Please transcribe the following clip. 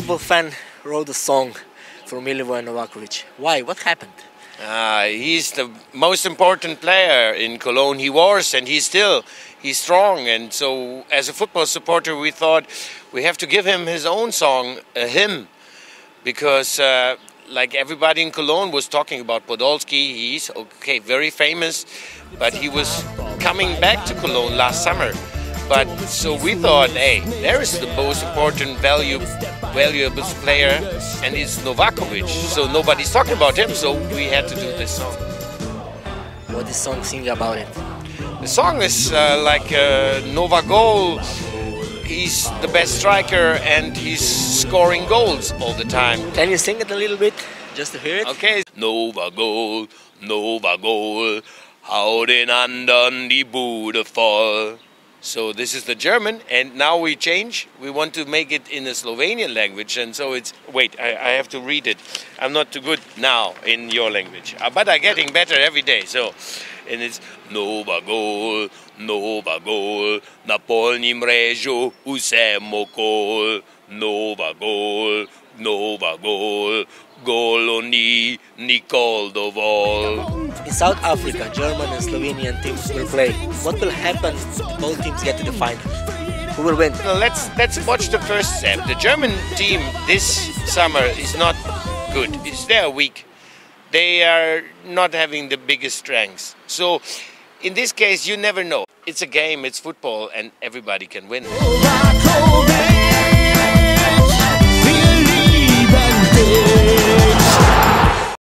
football fan wrote a song for Milivoje Novaković. Why? What happened? He's the most important player in Cologne. He was, and he's still. He's strong, and so as a football supporter, we thought we have to give him his own song, a hymn, because like everybody in Cologne was talking about Podolski. He's okay, very famous, but he was coming back to Cologne last summer. But so we thought, hey, there is the most important valuable player, and it's Novaković. So nobody's talking about him, so we had to do this song. What is song sing about it? The song is like Nova goal. He's the best striker, and he's scoring goals all the time. Can you sing it a little bit, just to hear it? Okay. Nova goal, hau den anderen die Bude voll. So this is the German, and now we change. We want to make it in the Slovenian language, and so it's... Wait, I have to read it. I'm not too good now in your language, but I'm getting better every day. So, and it's Nova goal, na polni mrežu vsem okol. Nova goal, golo ni nikol dovolj. In South Africa, German and Slovenian teams will play. What will happen if both teams get to the final? Who will win? Let's watch the first step. The German team this summer is not good. They're weak. They are not having the biggest strengths. So in this case, you never know. It's a game, it's football, and everybody can win.